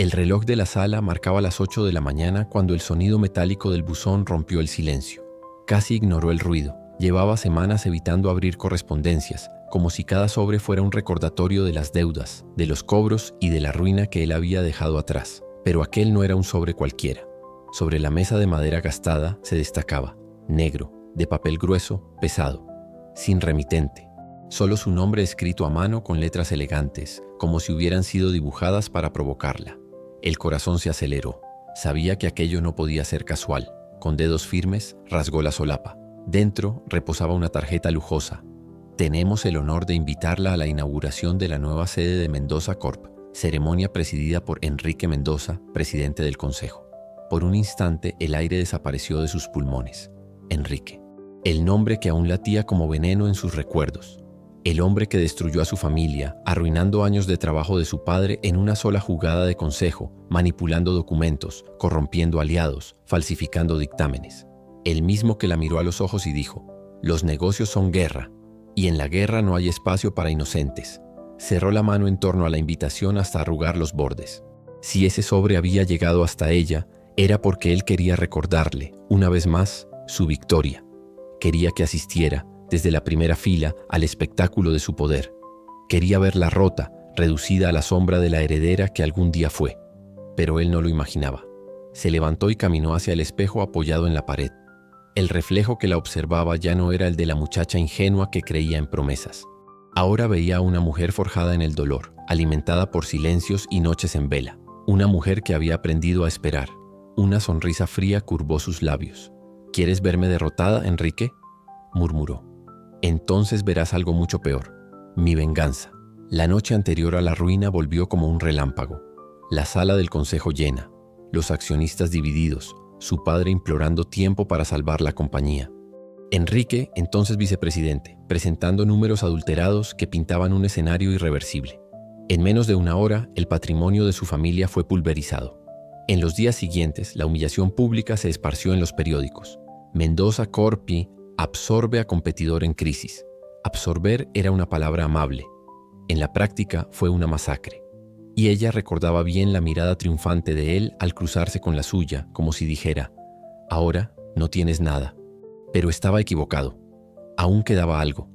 El reloj de la sala marcaba las 8 de la mañana cuando el sonido metálico del buzón rompió el silencio. Casi ignoró el ruido. Llevaba semanas evitando abrir correspondencias, como si cada sobre fuera un recordatorio de las deudas, de los cobros y de la ruina que él había dejado atrás. Pero aquel no era un sobre cualquiera. Sobre la mesa de madera gastada se destacaba, negro, de papel grueso, pesado, sin remitente. Solo su nombre escrito a mano con letras elegantes, como si hubieran sido dibujadas para provocarla. El corazón se aceleró. Sabía que aquello no podía ser casual. Con dedos firmes, rasgó la solapa. Dentro reposaba una tarjeta lujosa. Tenemos el honor de invitarla a la inauguración de la nueva sede de Mendoza Corp., ceremonia presidida por Enrique Mendoza, presidente del Consejo. Por un instante el aire desapareció de sus pulmones. Enrique. El nombre que aún latía como veneno en sus recuerdos. El hombre que destruyó a su familia, arruinando años de trabajo de su padre en una sola jugada de consejo, manipulando documentos, corrompiendo aliados, falsificando dictámenes. El mismo que la miró a los ojos y dijo, «Los negocios son guerra, y en la guerra no hay espacio para inocentes». Cerró la mano en torno a la invitación hasta arrugar los bordes. Si ese sobre había llegado hasta ella, era porque él quería recordarle, una vez más, su victoria. Quería que asistiera, desde la primera fila, al espectáculo de su poder. Quería verla rota, reducida a la sombra de la heredera que algún día fue. Pero él no lo imaginaba. Se levantó y caminó hacia el espejo apoyado en la pared. El reflejo que la observaba ya no era el de la muchacha ingenua que creía en promesas. Ahora veía a una mujer forjada en el dolor, alimentada por silencios y noches en vela. Una mujer que había aprendido a esperar. Una sonrisa fría curvó sus labios. «¿Quieres verme derrotada, Enrique?», murmuró. «Entonces verás algo mucho peor. Mi venganza». La noche anterior a la ruina volvió como un relámpago. La sala del consejo llena, los accionistas divididos, su padre implorando tiempo para salvar la compañía. Enrique, entonces vicepresidente, presentando números adulterados que pintaban un escenario irreversible. En menos de una hora, el patrimonio de su familia fue pulverizado. En los días siguientes, la humillación pública se esparció en los periódicos. Mendoza Corpi absorbe a competidor en crisis. Absorber era una palabra amable. En la práctica fue una masacre. Y ella recordaba bien la mirada triunfante de él al cruzarse con la suya, como si dijera, «Ahora no tienes nada». Pero estaba equivocado. Aún quedaba algo.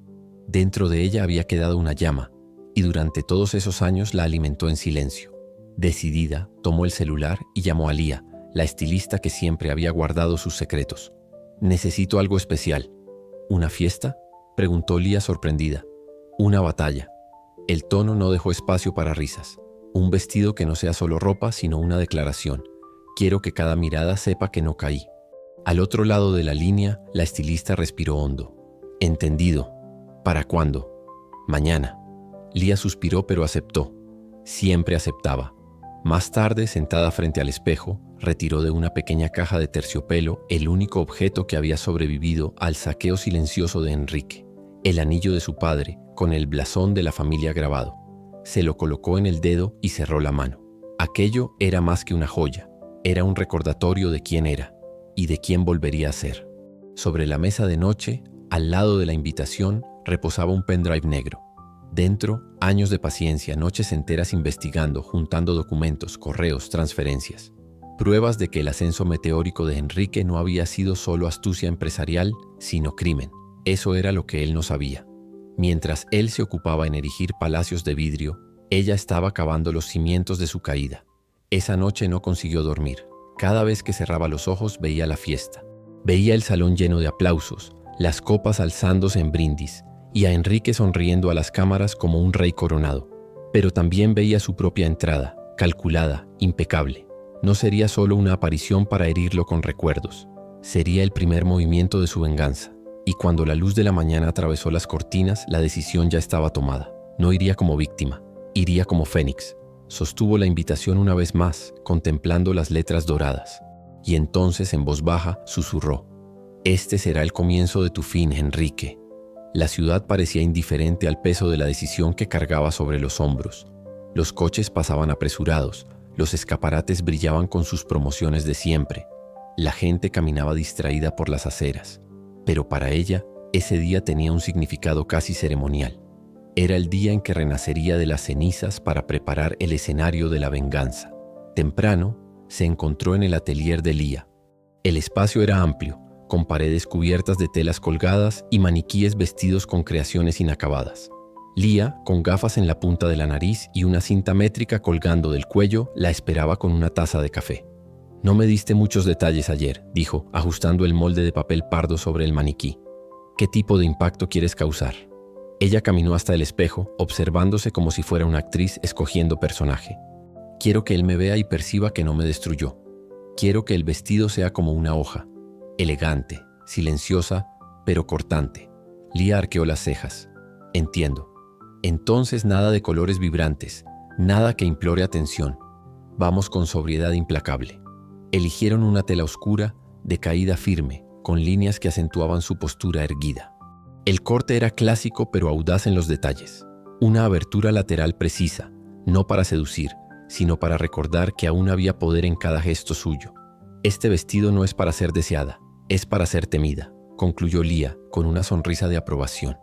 Dentro de ella había quedado una llama, y durante todos esos años la alimentó en silencio. Decidida, tomó el celular y llamó a Lía, la estilista que siempre había guardado sus secretos. «Necesito algo especial». «¿Una fiesta?», preguntó Lía sorprendida. «Una batalla». El tono no dejó espacio para risas. «Un vestido que no sea solo ropa, sino una declaración. Quiero que cada mirada sepa que no caí». Al otro lado de la línea, la estilista respiró hondo. «Entendido. ¿Para cuándo?» «Mañana». Lía suspiró pero aceptó. Siempre aceptaba. Más tarde, sentada frente al espejo, retiró de una pequeña caja de terciopelo el único objeto que había sobrevivido al saqueo silencioso de Enrique, el anillo de su padre, con el blasón de la familia grabado. Se lo colocó en el dedo y cerró la mano. Aquello era más que una joya. Era un recordatorio de quién era y de quién volvería a ser. Sobre la mesa de noche, al lado de la invitación, reposaba un pendrive negro. Dentro, años de paciencia, noches enteras investigando, juntando documentos, correos, transferencias. Pruebas de que el ascenso meteórico de Enrique no había sido solo astucia empresarial, sino crimen. Eso era lo que él no sabía. Mientras él se ocupaba en erigir palacios de vidrio, ella estaba cavando los cimientos de su caída. Esa noche no consiguió dormir. Cada vez que cerraba los ojos veía la fiesta. Veía el salón lleno de aplausos, las copas alzándose en brindis, y a Enrique sonriendo a las cámaras como un rey coronado. Pero también veía su propia entrada, calculada, impecable. No sería solo una aparición para herirlo con recuerdos. Sería el primer movimiento de su venganza. Y cuando la luz de la mañana atravesó las cortinas, la decisión ya estaba tomada. No iría como víctima, iría como fénix. Sostuvo la invitación una vez más, contemplando las letras doradas. Y entonces, en voz baja, susurró: «Este será el comienzo de tu fin, Enrique». La ciudad parecía indiferente al peso de la decisión que cargaba sobre los hombros. Los coches pasaban apresurados, los escaparates brillaban con sus promociones de siempre. La gente caminaba distraída por las aceras. Pero para ella, ese día tenía un significado casi ceremonial. Era el día en que renacería de las cenizas para preparar el escenario de la venganza. Temprano, se encontró en el atelier de Lía. El espacio era amplio, con paredes cubiertas de telas colgadas y maniquíes vestidos con creaciones inacabadas. Lía, con gafas en la punta de la nariz y una cinta métrica colgando del cuello, la esperaba con una taza de café. «No me diste muchos detalles ayer», dijo, ajustando el molde de papel pardo sobre el maniquí. «¿Qué tipo de impacto quieres causar?». Ella caminó hasta el espejo, observándose como si fuera una actriz escogiendo personaje. «Quiero que él me vea y perciba que no me destruyó. Quiero que el vestido sea como una hoja, elegante, silenciosa, pero cortante». Lía arqueó las cejas. «Entiendo. Entonces nada de colores vibrantes, nada que implore atención. Vamos con sobriedad implacable». Eligieron una tela oscura, de caída firme, con líneas que acentuaban su postura erguida. El corte era clásico pero audaz en los detalles. Una abertura lateral precisa, no para seducir, sino para recordar que aún había poder en cada gesto suyo. «Este vestido no es para ser deseada, es para ser temida», concluyó Lía con una sonrisa de aprobación.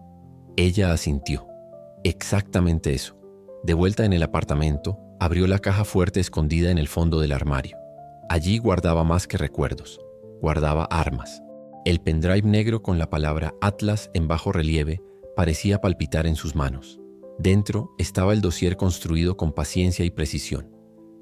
Ella asintió. Exactamente eso. De vuelta en el apartamento, abrió la caja fuerte escondida en el fondo del armario. Allí guardaba más que recuerdos. Guardaba armas. El pendrive negro con la palabra Atlas en bajo relieve parecía palpitar en sus manos. Dentro estaba el dossier construido con paciencia y precisión.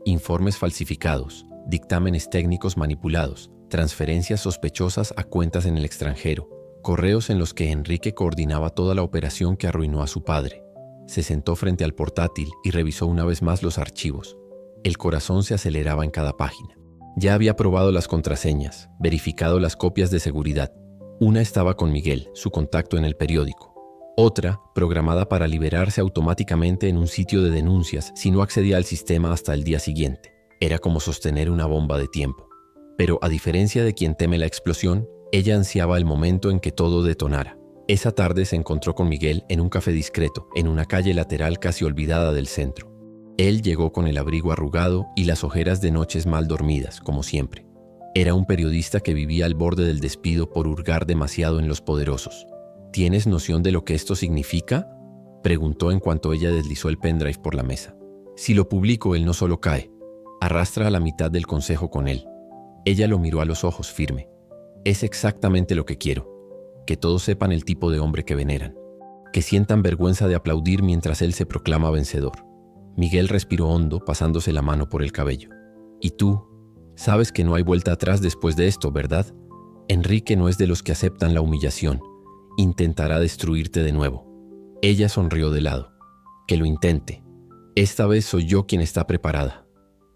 Informes falsificados, dictámenes técnicos manipulados, transferencias sospechosas a cuentas en el extranjero, correos en los que Enrique coordinaba toda la operación que arruinó a su padre. Se sentó frente al portátil y revisó una vez más los archivos. El corazón se aceleraba en cada página. Ya había probado las contraseñas, verificado las copias de seguridad. Una estaba con Miguel, su contacto en el periódico. Otra, programada para liberarse automáticamente en un sitio de denuncias si no accedía al sistema hasta el día siguiente. Era como sostener una bomba de tiempo. Pero a diferencia de quien teme la explosión, ella ansiaba el momento en que todo detonara. Esa tarde se encontró con Miguel en un café discreto, en una calle lateral casi olvidada del centro. Él llegó con el abrigo arrugado y las ojeras de noches mal dormidas, como siempre. Era un periodista que vivía al borde del despido por hurgar demasiado en los poderosos. «¿Tienes noción de lo que esto significa?», preguntó en cuanto ella deslizó el pendrive por la mesa. «Si lo publico, él no solo cae, arrastra a la mitad del consejo con él». Ella lo miró a los ojos firme. «Es exactamente lo que quiero. Que todos sepan el tipo de hombre que veneran. Que sientan vergüenza de aplaudir mientras él se proclama vencedor». Miguel respiró hondo, pasándose la mano por el cabello. «¿Y tú? Sabes que no hay vuelta atrás después de esto, ¿verdad? Enrique no es de los que aceptan la humillación. Intentará destruirte de nuevo». Ella sonrió de lado. «Que lo intente. Esta vez soy yo quien está preparada».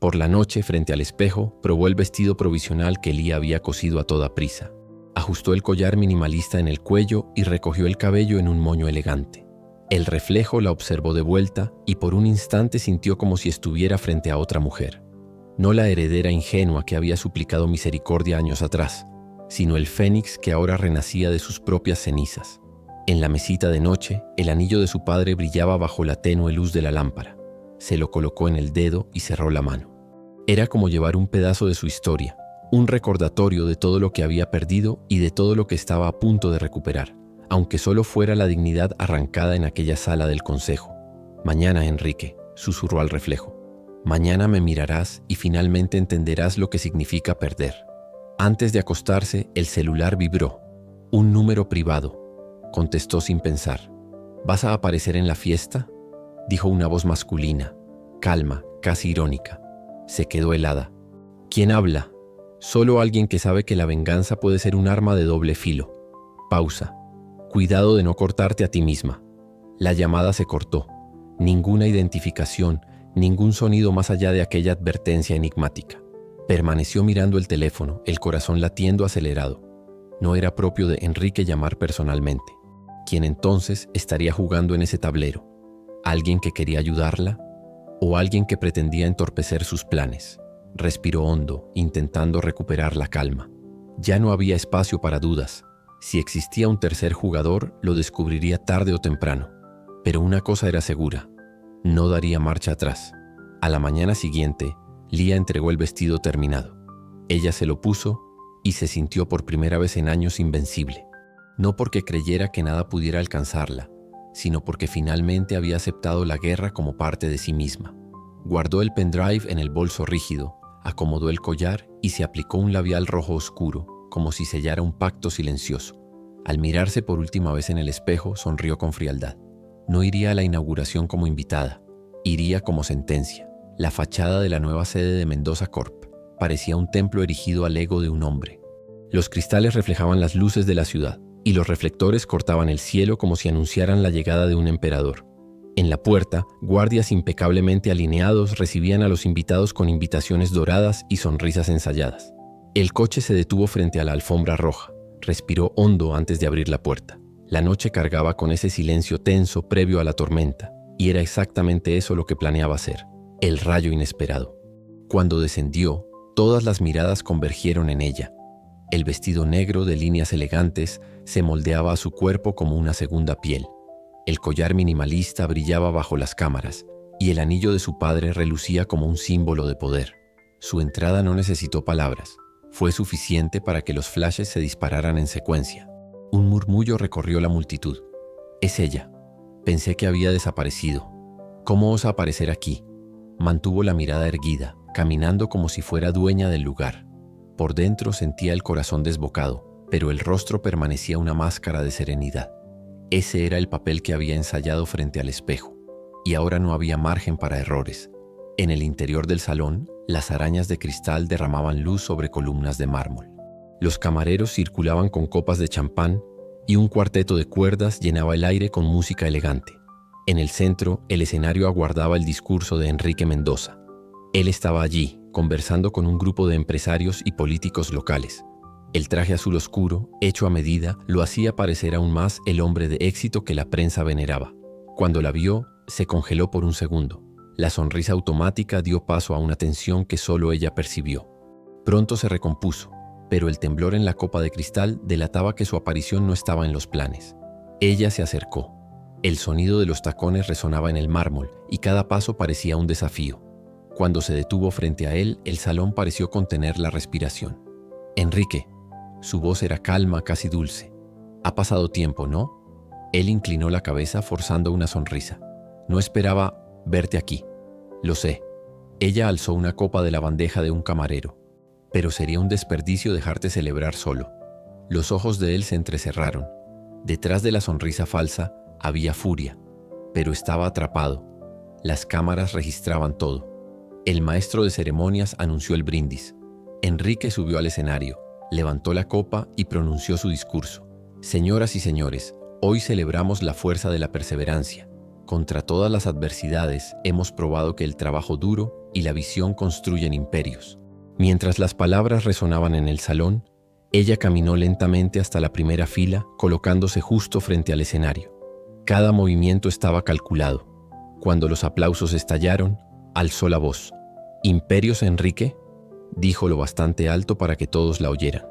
Por la noche, frente al espejo, probó el vestido provisional que Lía había cosido a toda prisa. Ajustó el collar minimalista en el cuello y recogió el cabello en un moño elegante. El reflejo la observó de vuelta y por un instante sintió como si estuviera frente a otra mujer. No la heredera ingenua que había suplicado misericordia años atrás, sino el fénix que ahora renacía de sus propias cenizas. En la mesita de noche, el anillo de su padre brillaba bajo la tenue luz de la lámpara. Se lo colocó en el dedo y cerró la mano. Era como llevar un pedazo de su historia, un recordatorio de todo lo que había perdido y de todo lo que estaba a punto de recuperar, aunque solo fuera la dignidad arrancada en aquella sala del consejo. «Mañana, Enrique», susurró al reflejo. «Mañana me mirarás y finalmente entenderás lo que significa perder». Antes de acostarse, el celular vibró. «Un número privado», contestó sin pensar. «¿Vas a aparecer en la fiesta?», dijo una voz masculina, calma, casi irónica. Se quedó helada. «¿Quién habla?». «Solo alguien que sabe que la venganza puede ser un arma de doble filo». Pausa. «Cuidado de no cortarte a ti misma». La llamada se cortó. Ninguna identificación, ningún sonido más allá de aquella advertencia enigmática. Permaneció mirando el teléfono, el corazón latiendo acelerado. No era propio de Enrique llamar personalmente. ¿Quién entonces estaría jugando en ese tablero? ¿Alguien que quería ayudarla? ¿O alguien que pretendía entorpecer sus planes? Respiró hondo, intentando recuperar la calma. Ya no había espacio para dudas. Si existía un tercer jugador, lo descubriría tarde o temprano. Pero una cosa era segura: no daría marcha atrás. A la mañana siguiente, Lía entregó el vestido terminado. Ella se lo puso y se sintió por primera vez en años invencible. No porque creyera que nada pudiera alcanzarla, sino porque finalmente había aceptado la guerra como parte de sí misma. Guardó el pendrive en el bolso rígido, acomodó el collar y se aplicó un labial rojo oscuro, como si sellara un pacto silencioso. Al mirarse por última vez en el espejo, sonrió con frialdad. No iría a la inauguración como invitada, iría como sentencia. La fachada de la nueva sede de Mendoza Corp parecía un templo erigido al ego de un hombre. Los cristales reflejaban las luces de la ciudad, y los reflectores cortaban el cielo como si anunciaran la llegada de un emperador. En la puerta, guardias impecablemente alineados recibían a los invitados con invitaciones doradas y sonrisas ensayadas. El coche se detuvo frente a la alfombra roja. Respiró hondo antes de abrir la puerta. La noche cargaba con ese silencio tenso previo a la tormenta, y era exactamente eso lo que planeaba hacer, el rayo inesperado. Cuando descendió, todas las miradas convergieron en ella. El vestido negro de líneas elegantes se moldeaba a su cuerpo como una segunda piel. El collar minimalista brillaba bajo las cámaras, y el anillo de su padre relucía como un símbolo de poder. Su entrada no necesitó palabras. Fue suficiente para que los flashes se dispararan en secuencia. Un murmullo recorrió la multitud. «Es ella. Pensé que había desaparecido. ¿Cómo osa aparecer aquí?» Mantuvo la mirada erguida, caminando como si fuera dueña del lugar. Por dentro sentía el corazón desbocado, pero el rostro permanecía una máscara de serenidad. Ese era el papel que había ensayado frente al espejo, y ahora no había margen para errores. En el interior del salón, las arañas de cristal derramaban luz sobre columnas de mármol. Los camareros circulaban con copas de champán y un cuarteto de cuerdas llenaba el aire con música elegante. En el centro, el escenario aguardaba el discurso de Enrique Mendoza. Él estaba allí, conversando con un grupo de empresarios y políticos locales. El traje azul oscuro, hecho a medida, lo hacía parecer aún más el hombre de éxito que la prensa veneraba. Cuando la vio, se congeló por un segundo. La sonrisa automática dio paso a una tensión que solo ella percibió. Pronto se recompuso, pero el temblor en la copa de cristal delataba que su aparición no estaba en los planes. Ella se acercó. El sonido de los tacones resonaba en el mármol y cada paso parecía un desafío. Cuando se detuvo frente a él, el salón pareció contener la respiración. «Enrique». Su voz era calma, casi dulce. «Ha pasado tiempo, ¿no?» Él inclinó la cabeza forzando una sonrisa. «No esperaba verte aquí». «Lo sé». Ella alzó una copa de la bandeja de un camarero. «Pero sería un desperdicio dejarte celebrar solo». Los ojos de él se entrecerraron. Detrás de la sonrisa falsa había furia, pero estaba atrapado. Las cámaras registraban todo. El maestro de ceremonias anunció el brindis. Enrique subió al escenario, levantó la copa y pronunció su discurso. «Señoras y señores, hoy celebramos la fuerza de la perseverancia. Contra todas las adversidades hemos probado que el trabajo duro y la visión construyen imperios». Mientras las palabras resonaban en el salón, ella caminó lentamente hasta la primera fila, colocándose justo frente al escenario. Cada movimiento estaba calculado. Cuando los aplausos estallaron, alzó la voz. «¿Imperios, Enrique?», dijo lo bastante alto para que todos la oyeran.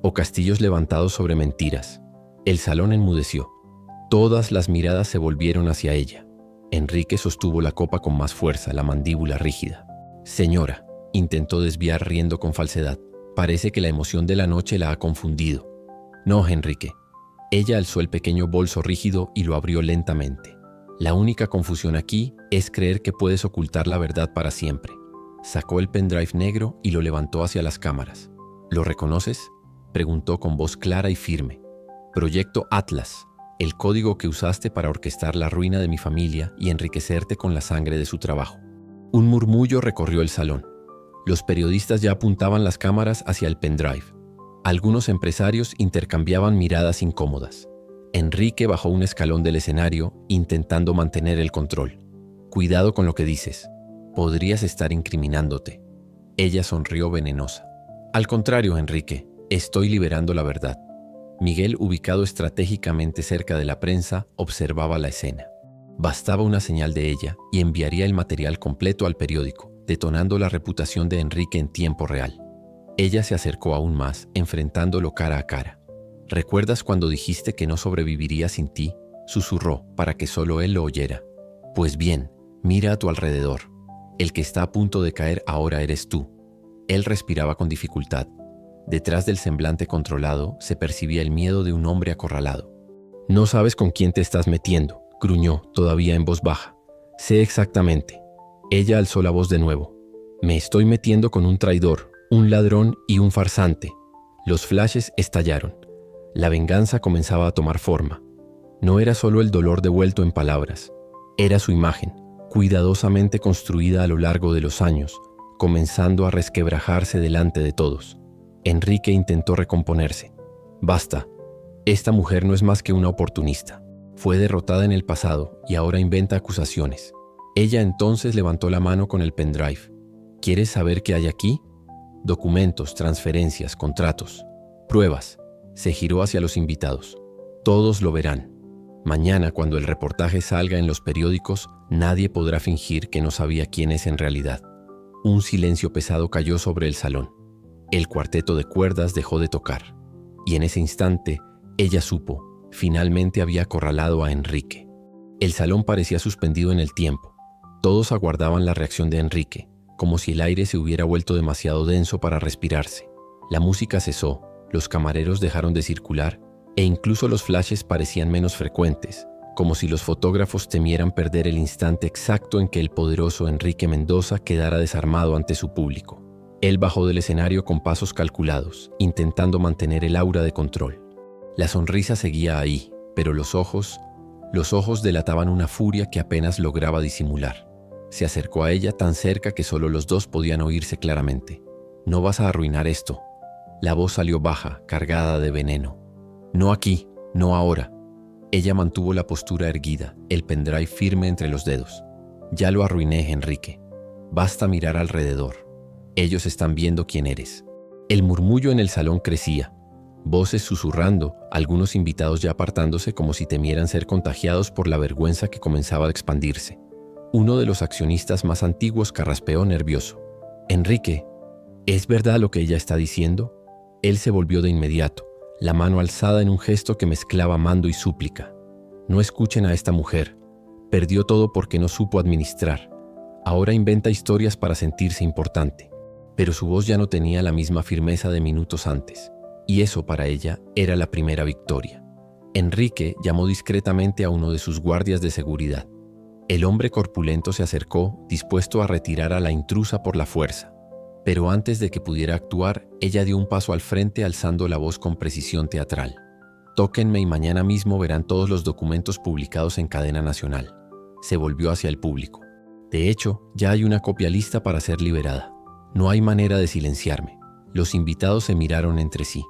«¿O castillos levantados sobre mentiras?». El salón enmudeció. Todas las miradas se volvieron hacia ella. Enrique sostuvo la copa con más fuerza, la mandíbula rígida. «Señora», intentó desviar riendo con falsedad. «Parece que la emoción de la noche la ha confundido». «No, Enrique». Ella alzó el pequeño bolso rígido y lo abrió lentamente. «La única confusión aquí es creer que puedes ocultar la verdad para siempre». Sacó el pendrive negro y lo levantó hacia las cámaras. «¿Lo reconoces?», preguntó con voz clara y firme. «Proyecto Atlas, el código que usaste para orquestar la ruina de mi familia y enriquecerte con la sangre de su trabajo». Un murmullo recorrió el salón. Los periodistas ya apuntaban las cámaras hacia el pendrive. Algunos empresarios intercambiaban miradas incómodas. Enrique bajó un escalón del escenario, intentando mantener el control. «Cuidado con lo que dices. Podrías estar incriminándote». Ella sonrió venenosa. «Al contrario, Enrique, estoy liberando la verdad». Miguel, ubicado estratégicamente cerca de la prensa, observaba la escena. Bastaba una señal de ella y enviaría el material completo al periódico, detonando la reputación de Enrique en tiempo real. Ella se acercó aún más, enfrentándolo cara a cara. «¿Recuerdas cuando dijiste que no sobreviviría sin ti?», susurró para que solo él lo oyera. «Pues bien, mira a tu alrededor. El que está a punto de caer ahora eres tú». Él respiraba con dificultad. Detrás del semblante controlado se percibía el miedo de un hombre acorralado. «No sabes con quién te estás metiendo», gruñó, todavía en voz baja. «Sé exactamente». Ella alzó la voz de nuevo. Me estoy metiendo con un traidor, un ladrón y un farsante. Los flashes estallaron. La venganza comenzaba a tomar forma. No era solo el dolor devuelto en palabras. Era su imagen, cuidadosamente construida a lo largo de los años, comenzando a resquebrajarse delante de todos. Enrique intentó recomponerse. Basta. Esta mujer no es más que una oportunista. Fue derrotada en el pasado y ahora inventa acusaciones. Ella entonces levantó la mano con el pendrive. ¿Quieres saber qué hay aquí? Documentos, transferencias, contratos, pruebas. Se giró hacia los invitados. Todos lo verán. Mañana, cuando el reportaje salga en los periódicos, nadie podrá fingir que no sabía quién es en realidad. Un silencio pesado cayó sobre el salón. El cuarteto de cuerdas dejó de tocar. Y en ese instante, ella supo, finalmente había acorralado a Enrique. El salón parecía suspendido en el tiempo. Todos aguardaban la reacción de Enrique, como si el aire se hubiera vuelto demasiado denso para respirarse. La música cesó, los camareros dejaron de circular e incluso los flashes parecían menos frecuentes, como si los fotógrafos temieran perder el instante exacto en que el poderoso Enrique Mendoza quedara desarmado ante su público. Él bajó del escenario con pasos calculados, intentando mantener el aura de control. La sonrisa seguía ahí, pero los ojos delataban una furia que apenas lograba disimular. Se acercó a ella tan cerca que solo los dos podían oírse claramente. «No vas a arruinar esto». La voz salió baja, cargada de veneno. «No aquí, no ahora». Ella mantuvo la postura erguida, el pendrive firme entre los dedos. «Ya lo arruiné, Enrique. Basta mirar alrededor. Ellos están viendo quién eres». El murmullo en el salón crecía. Voces susurrando, algunos invitados ya apartándose como si temieran ser contagiados por la vergüenza que comenzaba a expandirse. Uno de los accionistas más antiguos carraspeó nervioso. «Enrique, ¿es verdad lo que ella está diciendo?». Él se volvió de inmediato, la mano alzada en un gesto que mezclaba mando y súplica. «No escuchen a esta mujer. Perdió todo porque no supo administrar. Ahora inventa historias para sentirse importante». Pero su voz ya no tenía la misma firmeza de minutos antes, y eso para ella era la primera victoria. Enrique llamó discretamente a uno de sus guardias de seguridad. El hombre corpulento se acercó, dispuesto a retirar a la intrusa por la fuerza. Pero antes de que pudiera actuar, ella dio un paso al frente alzando la voz con precisión teatral. «Tóquenme y mañana mismo verán todos los documentos publicados en cadena nacional». Se volvió hacia el público. «De hecho, ya hay una copia lista para ser liberada. No hay manera de silenciarme». Los invitados se miraron entre sí.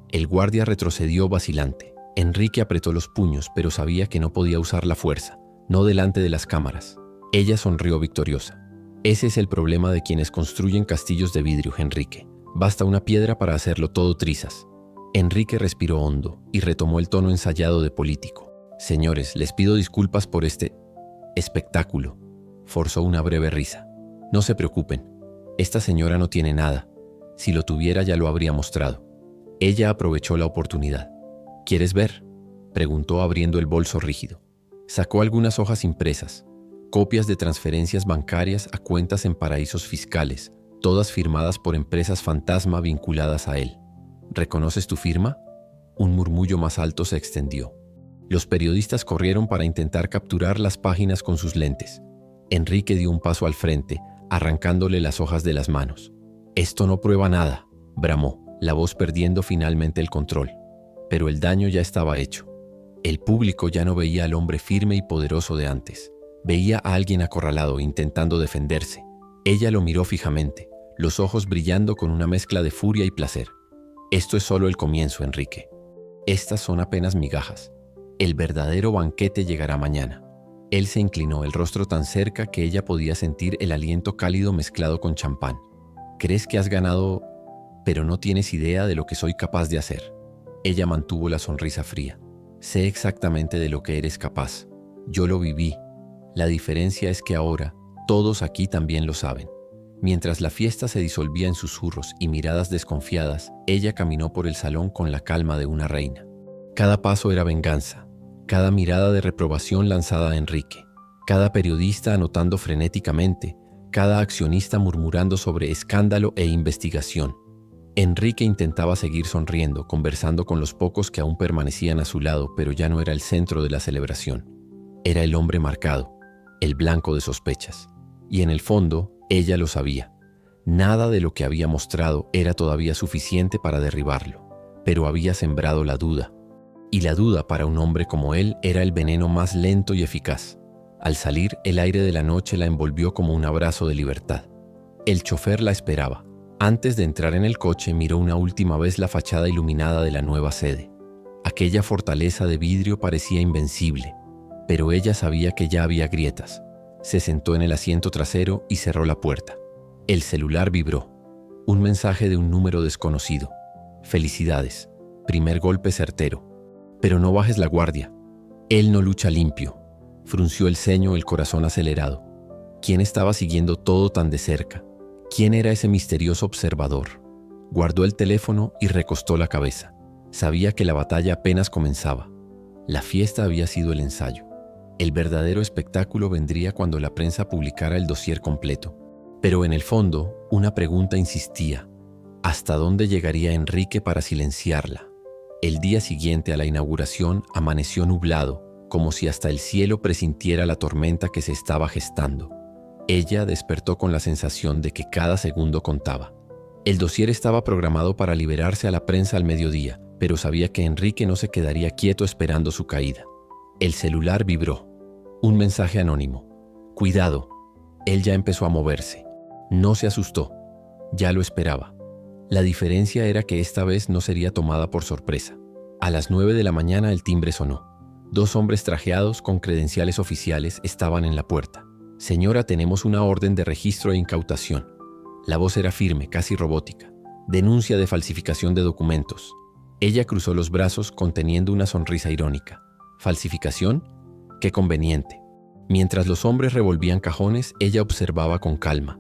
El guardia retrocedió vacilante. Enrique apretó los puños, pero sabía que no podía usar la fuerza, no delante de las cámaras. Ella sonrió victoriosa. «Ese es el problema de quienes construyen castillos de vidrio, Enrique. Basta una piedra para hacerlo todo trizas». Enrique respiró hondo y retomó el tono ensayado de político. «Señores, les pido disculpas por este espectáculo». Forzó una breve risa. «No se preocupen. Esta señora no tiene nada. Si lo tuviera ya lo habría mostrado». Ella aprovechó la oportunidad. «¿Quieres ver?», preguntó abriendo el bolso rígido. Sacó algunas hojas impresas, copias de transferencias bancarias a cuentas en paraísos fiscales, todas firmadas por empresas fantasma vinculadas a él. «¿Reconoces tu firma?». Un murmullo más alto se extendió. Los periodistas corrieron para intentar capturar las páginas con sus lentes. Enrique dio un paso al frente, arrancándole las hojas de las manos. «Esto no prueba nada», bramó, la voz perdiendo finalmente el control. Pero el daño ya estaba hecho. El público ya no veía al hombre firme y poderoso de antes. Veía a alguien acorralado intentando defenderse. Ella lo miró fijamente, los ojos brillando con una mezcla de furia y placer. «Esto es solo el comienzo, Enrique. Estas son apenas migajas. El verdadero banquete llegará mañana». Él se inclinó, el rostro tan cerca que ella podía sentir el aliento cálido mezclado con champán. «¿Crees que has ganado, pero no tienes idea de lo que soy capaz de hacer?». Ella mantuvo la sonrisa fría. «Sé exactamente de lo que eres capaz. Yo lo viví. La diferencia es que ahora todos aquí también lo saben». Mientras la fiesta se disolvía en susurros y miradas desconfiadas, ella caminó por el salón con la calma de una reina. Cada paso era venganza, cada mirada de reprobación lanzada a Enrique, cada periodista anotando frenéticamente, cada accionista murmurando sobre escándalo e investigación. Enrique intentaba seguir sonriendo, conversando con los pocos que aún permanecían a su lado, pero ya no era el centro de la celebración. Era el hombre marcado, el blanco de sospechas. Y en el fondo, ella lo sabía. Nada de lo que había mostrado era todavía suficiente para derribarlo, pero había sembrado la duda. Y la duda para un hombre como él era el veneno más lento y eficaz. Al salir, el aire de la noche la envolvió como un abrazo de libertad. El chofer la esperaba. Antes de entrar en el coche, miró una última vez la fachada iluminada de la nueva sede. Aquella fortaleza de vidrio parecía invencible, pero ella sabía que ya había grietas. Se sentó en el asiento trasero y cerró la puerta. El celular vibró. Un mensaje de un número desconocido. Felicidades. Primer golpe certero. Pero no bajes la guardia. Él no lucha limpio. Frunció el ceño, el corazón acelerado. ¿Quién estaba siguiendo todo tan de cerca? ¿Quién era ese misterioso observador? Guardó el teléfono y recostó la cabeza. Sabía que la batalla apenas comenzaba. La fiesta había sido el ensayo. El verdadero espectáculo vendría cuando la prensa publicara el dossier completo. Pero en el fondo, una pregunta insistía. ¿Hasta dónde llegaría Enrique para silenciarla? El día siguiente a la inauguración amaneció nublado, como si hasta el cielo presintiera la tormenta que se estaba gestando. Ella despertó con la sensación de que cada segundo contaba. El dossier estaba programado para liberarse a la prensa al mediodía, pero sabía que Enrique no se quedaría quieto esperando su caída. El celular vibró. Un mensaje anónimo. Cuidado. Él ya empezó a moverse. No se asustó. Ya lo esperaba. La diferencia era que esta vez no sería tomada por sorpresa. A las 9 de la mañana el timbre sonó. 2 hombres trajeados con credenciales oficiales estaban en la puerta. Señora, tenemos una orden de registro e incautación. La voz era firme, casi robótica. Denuncia de falsificación de documentos. Ella cruzó los brazos conteniendo una sonrisa irónica. ¿Falsificación? ¡Qué conveniente! Mientras los hombres revolvían cajones, ella observaba con calma.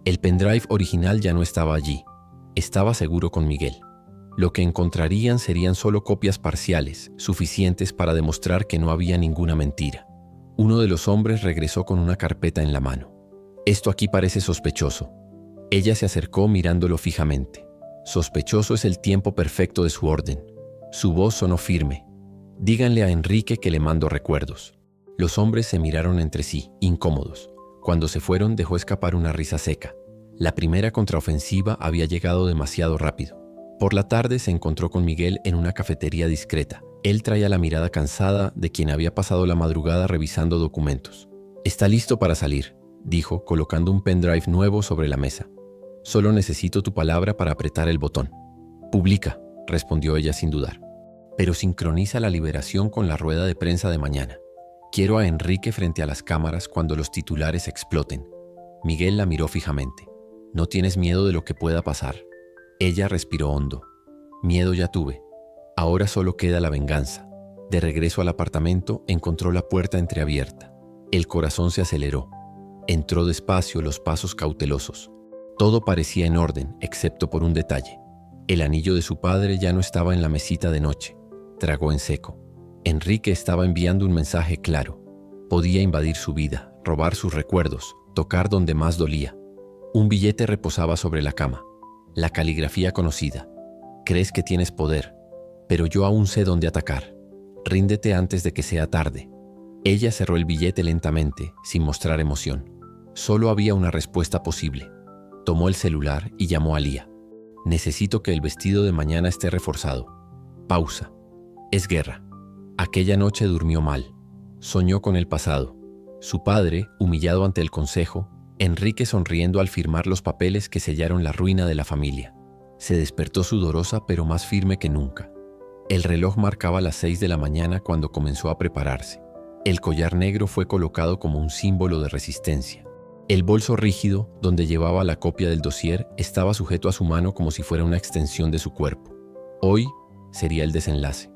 El pendrive original ya no estaba allí. Estaba seguro con Miguel. Lo que encontrarían serían solo copias parciales, suficientes para demostrar que no había ninguna mentira. Uno de los hombres regresó con una carpeta en la mano. Esto aquí parece sospechoso. Ella se acercó mirándolo fijamente. Sospechoso es el tiempo perfecto de su orden. Su voz sonó firme. Díganle a Enrique que le mando recuerdos. Los hombres se miraron entre sí, incómodos. Cuando se fueron, dejó escapar una risa seca. La primera contraofensiva había llegado demasiado rápido. Por la tarde se encontró con Miguel en una cafetería discreta. Él traía la mirada cansada de quien había pasado la madrugada revisando documentos. «Está listo para salir», dijo, colocando un pendrive nuevo sobre la mesa. «Solo necesito tu palabra para apretar el botón». «Publica», respondió ella sin dudar. «Pero sincroniza la liberación con la rueda de prensa de mañana. Quiero a Enrique frente a las cámaras cuando los titulares exploten». Miguel la miró fijamente. «¿No tienes miedo de lo que pueda pasar?» Ella respiró hondo. «Miedo ya tuve. Ahora solo queda la venganza». De regreso al apartamento, encontró la puerta entreabierta. El corazón se aceleró. Entró despacio, los pasos cautelosos. Todo parecía en orden, excepto por un detalle. El anillo de su padre ya no estaba en la mesita de noche. Tragó en seco. Enrique estaba enviando un mensaje claro. Podía invadir su vida, robar sus recuerdos, tocar donde más dolía. Un billete reposaba sobre la cama. La caligrafía conocida. «Crees que tienes poder, pero yo aún sé dónde atacar. Ríndete antes de que sea tarde». Ella cerró el billete lentamente, sin mostrar emoción. Solo había una respuesta posible. Tomó el celular y llamó a Lía. «Necesito que el vestido de mañana esté reforzado». Pausa. «Es guerra». Aquella noche durmió mal. Soñó con el pasado. Su padre, humillado ante el consejo, Enrique sonriendo al firmar los papeles que sellaron la ruina de la familia. Se despertó sudorosa pero más firme que nunca. El reloj marcaba las 6 de la mañana cuando comenzó a prepararse. El collar negro fue colocado como un símbolo de resistencia. El bolso rígido, donde llevaba la copia del dossier, estaba sujeto a su mano como si fuera una extensión de su cuerpo. Hoy sería el desenlace.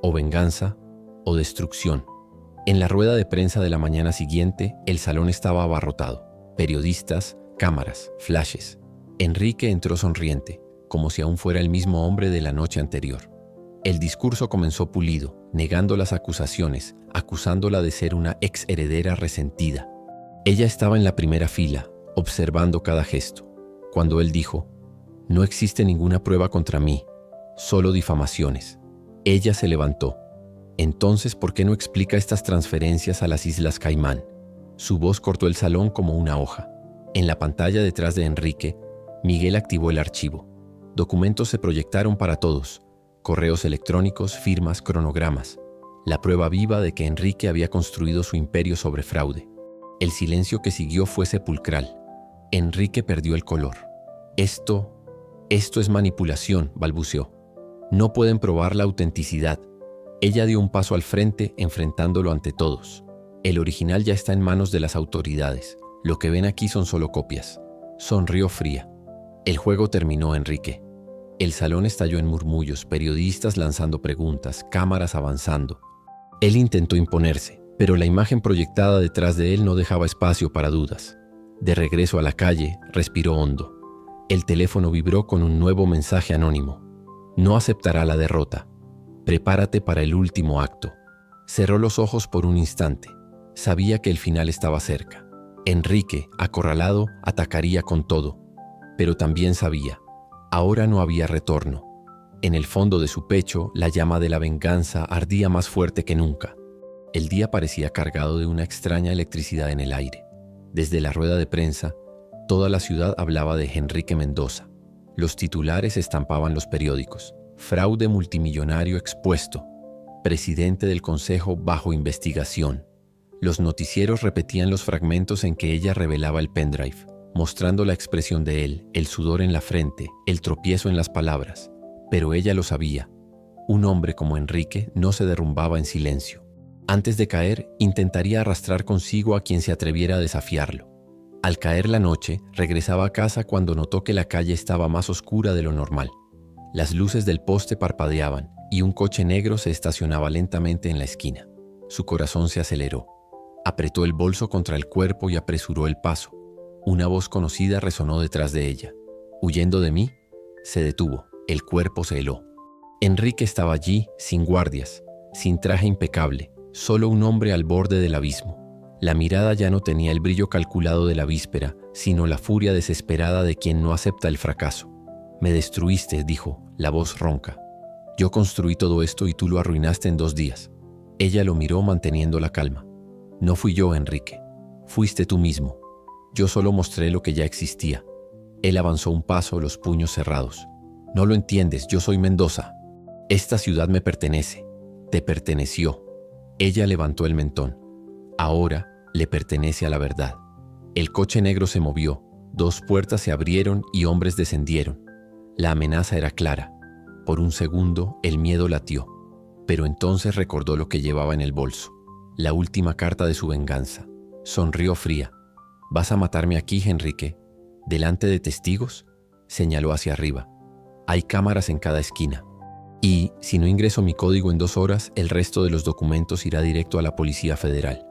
O venganza, o destrucción. En la rueda de prensa de la mañana siguiente, el salón estaba abarrotado. Periodistas, cámaras, flashes. Enrique entró sonriente, como si aún fuera el mismo hombre de la noche anterior. El discurso comenzó pulido, negando las acusaciones, acusándola de ser una ex heredera resentida. Ella estaba en la primera fila, observando cada gesto. Cuando él dijo, «No existe ninguna prueba contra mí, solo difamaciones». Ella se levantó. «Entonces, ¿por qué no explica estas transferencias a las Islas Caimán? Su voz cortó el salón como una hoja. En la pantalla detrás de Enrique, Miguel activó el archivo. Documentos se proyectaron para todos. Correos electrónicos, firmas, cronogramas. La prueba viva de que Enrique había construido su imperio sobre fraude. El silencio que siguió fue sepulcral. Enrique perdió el color. Esto es manipulación, balbuceó. No pueden probar la autenticidad. Ella dio un paso al frente, enfrentándolo ante todos. El original ya está en manos de las autoridades. Lo que ven aquí son solo copias. Sonrió fría. El juego terminó, Enrique. El salón estalló en murmullos, periodistas lanzando preguntas, cámaras avanzando. Él intentó imponerse, pero la imagen proyectada detrás de él no dejaba espacio para dudas. De regreso a la calle, respiró hondo. El teléfono vibró con un nuevo mensaje anónimo. No aceptará la derrota. Prepárate para el último acto. Cerró los ojos por un instante. Sabía que el final estaba cerca. Enrique, acorralado, atacaría con todo. Pero también sabía, ahora no había retorno. En el fondo de su pecho, la llama de la venganza ardía más fuerte que nunca. El día parecía cargado de una extraña electricidad en el aire. Desde la rueda de prensa, toda la ciudad hablaba de Enrique Mendoza. Los titulares estampaban los periódicos. Fraude multimillonario expuesto. Presidente del Consejo bajo investigación. Los noticieros repetían los fragmentos en que ella revelaba el pendrive, mostrando la expresión de él, el sudor en la frente, el tropiezo en las palabras. Pero ella lo sabía. Un hombre como Enrique no se derrumbaba en silencio. Antes de caer, intentaría arrastrar consigo a quien se atreviera a desafiarlo. Al caer la noche, regresaba a casa cuando notó que la calle estaba más oscura de lo normal. Las luces del poste parpadeaban y un coche negro se estacionaba lentamente en la esquina. Su corazón se aceleró. Apretó el bolso contra el cuerpo y apresuró el paso. Una voz conocida resonó detrás de ella. ¿Huyendo de mí? Se detuvo. El cuerpo se heló. Enrique estaba allí, sin guardias, sin traje impecable, solo un hombre al borde del abismo. La mirada ya no tenía el brillo calculado de la víspera, sino la furia desesperada de quien no acepta el fracaso. Me destruiste, dijo, la voz ronca. Yo construí todo esto y tú lo arruinaste en 2 días. Ella lo miró manteniendo la calma. No fui yo, Enrique. Fuiste tú mismo. Yo solo mostré lo que ya existía. Él avanzó un paso, los puños cerrados. No lo entiendes, yo soy Mendoza. Esta ciudad me pertenece. Te perteneció. Ella levantó el mentón. Ahora le pertenece a la verdad. El coche negro se movió. 2 puertas se abrieron y hombres descendieron. La amenaza era clara. Por un segundo, el miedo latió. Pero entonces recordó lo que llevaba en el bolso. La última carta de su venganza. Sonrió fría. ¿Vas a matarme aquí, Enrique? ¿Delante de testigos? Señaló hacia arriba. Hay cámaras en cada esquina. Y, si no ingreso mi código en 2 horas, el resto de los documentos irá directo a la Policía Federal.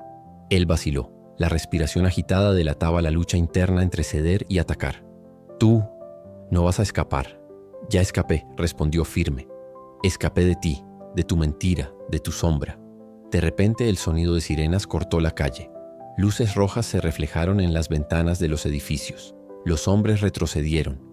Él vaciló. La respiración agitada delataba la lucha interna entre ceder y atacar. Tú no vas a escapar. Ya escapé, respondió firme. Escapé de ti, de tu mentira, de tu sombra. De repente el sonido de sirenas cortó la calle. Luces rojas se reflejaron en las ventanas de los edificios. Los hombres retrocedieron.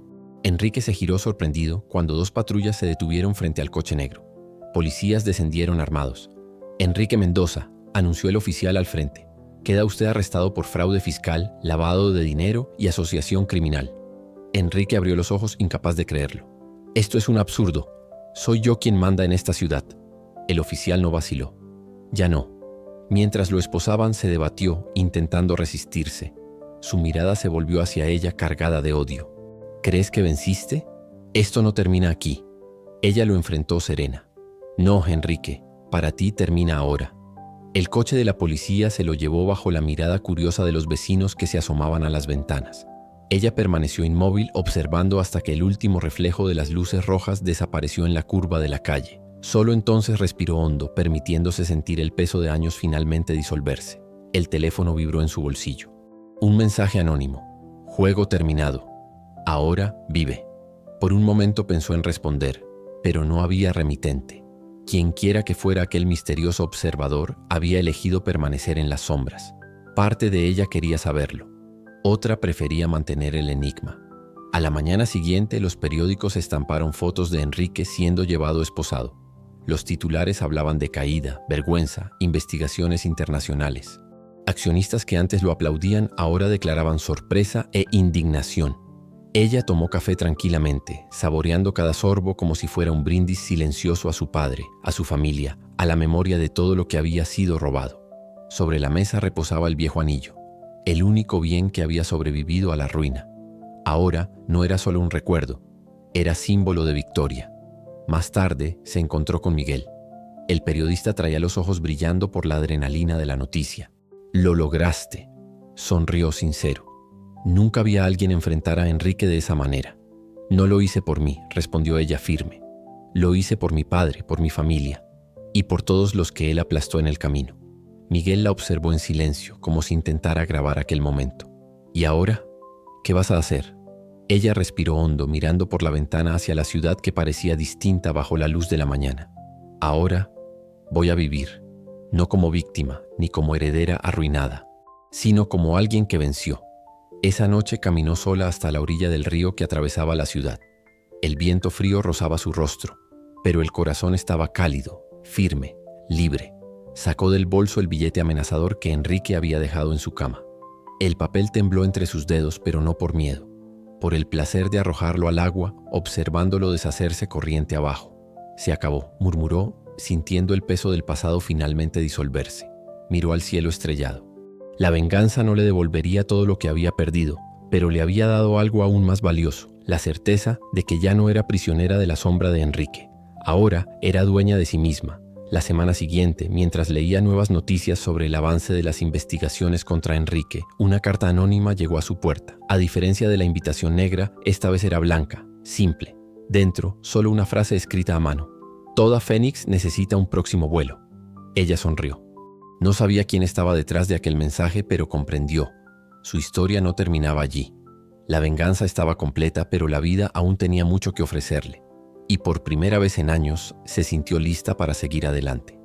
Enrique se giró sorprendido cuando 2 patrullas se detuvieron frente al coche negro. Policías descendieron armados. Enrique Mendoza, anunció el oficial al frente. Queda usted arrestado por fraude fiscal, lavado de dinero y asociación criminal. Enrique abrió los ojos incapaz de creerlo. Esto es un absurdo. Soy yo quien manda en esta ciudad. El oficial no vaciló. Ya no. Mientras lo esposaban se debatió, intentando resistirse. Su mirada se volvió hacia ella cargada de odio. ¿Crees que venciste? Esto no termina aquí. Ella lo enfrentó serena. No, Enrique, para ti termina ahora. El coche de la policía se lo llevó bajo la mirada curiosa de los vecinos que se asomaban a las ventanas. Ella permaneció inmóvil observando hasta que el último reflejo de las luces rojas desapareció en la curva de la calle. Solo entonces respiró hondo, permitiéndose sentir el peso de años finalmente disolverse. El teléfono vibró en su bolsillo. Un mensaje anónimo. Juego terminado. Ahora vive. Por un momento pensó en responder, pero no había remitente. Quienquiera que fuera aquel misterioso observador, había elegido permanecer en las sombras. Parte de ella quería saberlo. Otra prefería mantener el enigma. A la mañana siguiente, los periódicos estamparon fotos de Enrique siendo llevado esposado. Los titulares hablaban de caída, vergüenza, investigaciones internacionales. Accionistas que antes lo aplaudían ahora declaraban sorpresa e indignación. Ella tomó café tranquilamente, saboreando cada sorbo como si fuera un brindis silencioso a su padre, a su familia, a la memoria de todo lo que había sido robado. Sobre la mesa reposaba el viejo anillo, el único bien que había sobrevivido a la ruina. Ahora no era solo un recuerdo, era símbolo de victoria. Más tarde se encontró con Miguel. El periodista traía los ojos brillando por la adrenalina de la noticia. «Lo lograste», sonrió sincero. Nunca vi a alguien enfrentar a Enrique de esa manera. «No lo hice por mí», respondió ella firme. «Lo hice por mi padre, por mi familia y por todos los que él aplastó en el camino». Miguel la observó en silencio, como si intentara grabar aquel momento. «¿Y ahora? ¿Qué vas a hacer?». Ella respiró hondo, mirando por la ventana hacia la ciudad que parecía distinta bajo la luz de la mañana. «Ahora voy a vivir, no como víctima ni como heredera arruinada, sino como alguien que venció». Esa noche caminó sola hasta la orilla del río que atravesaba la ciudad. El viento frío rozaba su rostro, pero el corazón estaba cálido, firme, libre. Sacó del bolso el billete amenazador que Enrique había dejado en su cama. El papel tembló entre sus dedos, pero no por miedo, por el placer de arrojarlo al agua, observándolo deshacerse corriente abajo. «Se acabó», murmuró, sintiendo el peso del pasado finalmente disolverse. Miró al cielo estrellado. La venganza no le devolvería todo lo que había perdido, pero le había dado algo aún más valioso, la certeza de que ya no era prisionera de la sombra de Enrique. Ahora era dueña de sí misma. La semana siguiente, mientras leía nuevas noticias sobre el avance de las investigaciones contra Enrique, una carta anónima llegó a su puerta. A diferencia de la invitación negra, esta vez era blanca, simple. Dentro, solo una frase escrita a mano. «Toda Fénix necesita un próximo vuelo». Ella sonrió. No sabía quién estaba detrás de aquel mensaje, pero comprendió. Su historia no terminaba allí. La venganza estaba completa, pero la vida aún tenía mucho que ofrecerle. Y por primera vez en años, se sintió lista para seguir adelante.